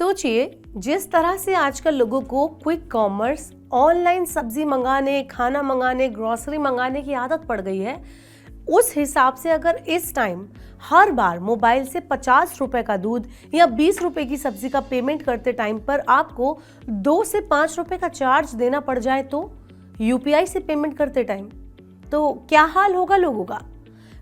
सोचिए, जिस तरह से आजकल लोगों को क्विक कॉमर्स, ऑनलाइन सब्जी मंगाने, खाना मंगाने, ग्रोसरी मंगाने की आदत पड़ गई है, उस हिसाब से अगर इस टाइम हर बार मोबाइल से 50 रुपए का दूध या 20 रुपए की सब्जी का पेमेंट करते टाइम पर आपको 2 से 5 रुपए का चार्ज देना पड़ जाए तो यूपीआई से पेमेंट करते टाइम, तो क्या हाल होगा लोगों का।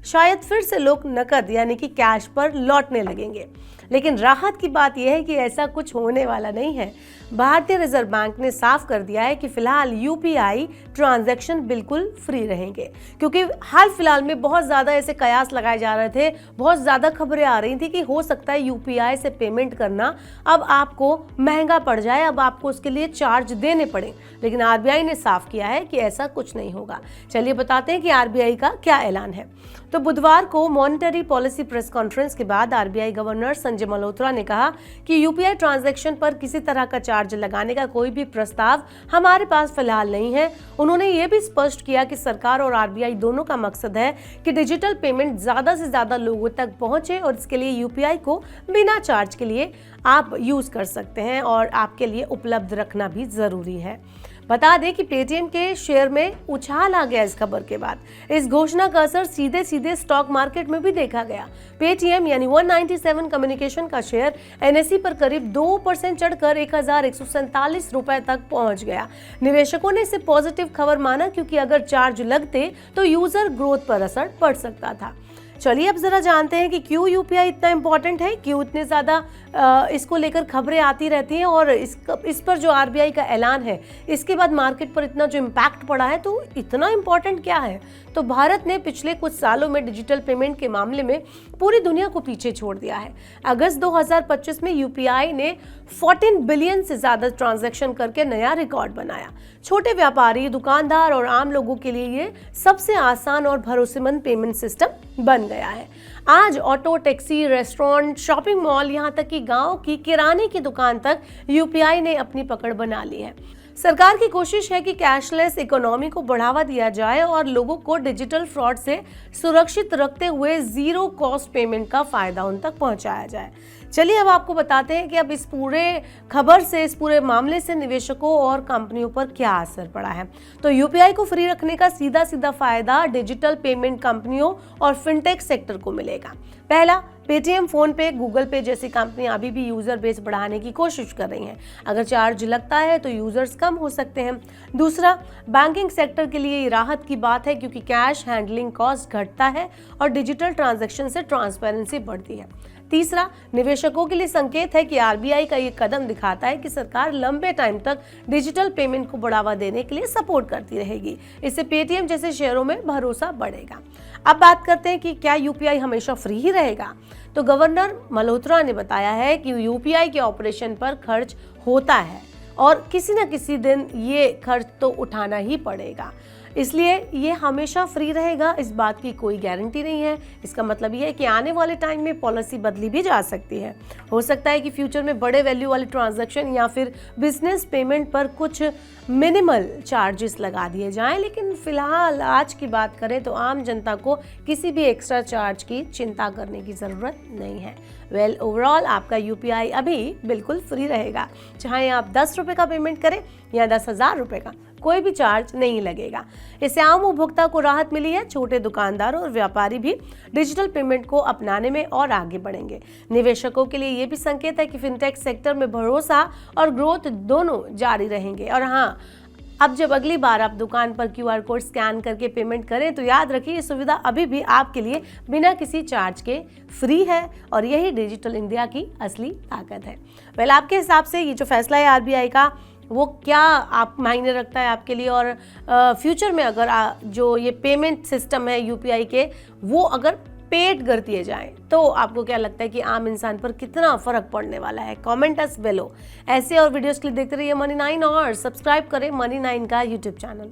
शायद फिर से लोग नकद यानी कि कैश पर लौटने लगेंगे। लेकिन राहत की बात यह है कि ऐसा कुछ होने वाला नहीं है। भारतीय रिजर्व बैंक ने साफ कर दिया है कि फिलहाल यूपीआई ट्रांजैक्शन बिल्कुल फ्री रहेंगे, क्योंकि हाल फिलहाल में बहुत ज़्यादा ऐसे कयास लगाए जा रहे थे, बहुत ज़्यादा खबरें आ रही थी कि हो सकता है यूपीआई से पेमेंट करना अब आपको महंगा पड़ जाए, अब आपको उसके लिए चार्ज देने पड़े। लेकिन आरबीआई ने साफ किया है कि ऐसा कुछ नहीं होगा। चलिए बताते हैं कि आरबीआई का क्या ऐलान है। तो बुधवार को मॉनेटरी पॉलिसी प्रेस कॉन्फ्रेंस के बाद आरबीआई गवर्नर संजय मल्होत्रा ने कहा कि यूपीआई ट्रांजैक्शन पर किसी तरह का चार्ज लगाने का कोई भी प्रस्ताव हमारे पास फिलहाल नहीं है। उन्होंने ये भी स्पष्ट किया कि सरकार और आरबीआई दोनों का मकसद है कि डिजिटल पेमेंट ज्यादा से ज्यादा लोगों तक पहुंचे और इसके लिए यूपीआई को बिना चार्ज के लिए आप यूज कर सकते हैं और आपके लिए उपलब्ध रखना भी जरूरी है। बता दें कि पेटीएम के शेयर में उछाल आ गया इस खबर के बाद। इस घोषणा का असर सीधे सीधे स्टॉक मार्केट में भी देखा गया। पेटीएम यानी 197 कम्युनिकेशन का शेयर एनएसई पर करीब 2% चढ़कर 1147 रुपए तक पहुंच गया। निवेशकों ने इसे पॉजिटिव खबर माना, क्योंकि अगर चार्ज लगते तो यूजर ग्रोथ पर असर पड़ सकता था। चलिए अब जरा जानते हैं कि क्यों यूपीआई इतना इंपॉर्टेंट है, क्यों इतने ज़्यादा इसको लेकर खबरें आती रहती हैं और इस पर जो आरबीआई का ऐलान है इसके बाद मार्केट पर इतना जो इम्पैक्ट पड़ा है, तो इतना इम्पॉर्टेंट क्या है। तो भारत ने पिछले कुछ सालों में डिजिटल पेमेंट के मामले में पूरी दुनिया को पीछे छोड़ दिया है। अगस्त 2025 में यूपीआई ने 14 बिलियन से ज़्यादा ट्रांजैक्शन करके नया रिकॉर्ड बनाया। छोटे व्यापारी, दुकानदार और आम लोगों के लिए ये सबसे आसान और भरोसेमंद पेमेंट सिस्टम बन गया है। आज auto, taxi, restaurant, shopping mall, यहाँ तक कि गांव की किराने की दुकान तक यूपीआई ने अपनी पकड़ बना ली है। सरकार की कोशिश है कि कैशलेस इकोनॉमी को बढ़ावा दिया जाए और लोगों को डिजिटल फ्रॉड से सुरक्षित रखते हुए जीरो कॉस्ट पेमेंट का फायदा उन तक पहुंचाया जाए। चलिए अब आपको बताते हैं कि अब इस पूरे खबर से, इस पूरे मामले से निवेशकों और कंपनियों पर क्या असर पड़ा है। तो यूपीआई को फ्री रखने का सीधा सीधा फायदा डिजिटल पेमेंट कंपनियों और फिनटेक सेक्टर को मिलेगा। पहला, पेटीएम, फोन पे, गूगल पे जैसी कंपनियां अभी भी यूजर बेस बढ़ाने की कोशिश कर रही हैं। अगर चार्ज लगता है तो यूजर्स कम हो सकते हैं। दूसरा, बैंकिंग सेक्टर के लिए ये राहत की बात है, क्योंकि कैश हैंडलिंग कॉस्ट घटता है और डिजिटल ट्रांजैक्शन से ट्रांसपेरेंसी बढ़ती है। तीसरा, निवेशकों के लिए संकेत है कि आरबीआई का ये कदम दिखाता है कि सरकार लंबे टाइम तक डिजिटल पेमेंट को बढ़ावा देने के लिए सपोर्ट करती रहेगी। इससे पेटीएम जैसे शेयरों में भरोसा बढ़ेगा। अब बात करते हैं कि क्या यूपीआई हमेशा फ्री ही रहेगा। तो गवर्नर मल्होत्रा ने बताया है कि यूपीआई के ऑपरेशन पर खर्च होता है और किसी न किसी दिन ये खर्च तो उठाना ही पड़ेगा, इसलिए ये हमेशा फ्री रहेगा, इस बात की कोई गारंटी नहीं है। इसका मतलब ये है कि आने वाले टाइम में पॉलिसी बदली भी जा सकती है। हो सकता है कि फ्यूचर में बड़े वैल्यू वाले ट्रांजैक्शन या फिर बिजनेस पेमेंट पर कुछ मिनिमल चार्जेस लगा दिए जाएं, लेकिन फिलहाल आज की बात करें तो आम जनता को किसी भी एक्स्ट्रा चार्ज की चिंता करने की ज़रूरत नहीं है। ओवरऑल आपका यूपीआई अभी बिल्कुल फ्री रहेगा, चाहे आप 10 रुपये का पेमेंट करें या 10,000 रुपये का, कोई भी चार्ज नहीं लगेगा। इससे आम उपभोक्ता को राहत मिली है। छोटे दुकानदार और व्यापारी भी डिजिटल पेमेंट को अपनाने में और आगे बढ़ेंगे। निवेशकों के लिए ये भी संकेत है कि फिनटेक सेक्टर में भरोसा और ग्रोथ दोनों जारी रहेंगे। और हाँ, अब जब अगली बार आप दुकान पर क्यूआर कोड स्कैन करके पेमेंट करें तो याद रखिए, ये सुविधा अभी भी आपके लिए बिना किसी चार्ज के फ्री है और यही डिजिटल इंडिया की असली ताकत है। आपके हिसाब से ये जो फैसला है आरबीआई का, वो क्या आप मायने रखता है आपके लिए, और फ्यूचर में अगर जो ये पेमेंट सिस्टम है यूपीआई के, वो अगर पेड कर दिए जाएं तो आपको क्या लगता है कि आम इंसान पर कितना फर्क पड़ने वाला है। कमेंट अस बिलो। ऐसे और वीडियोस के लिए देखते रहिए मनी 9 और सब्सक्राइब करें मनी 9 का यूट्यूब चैनल।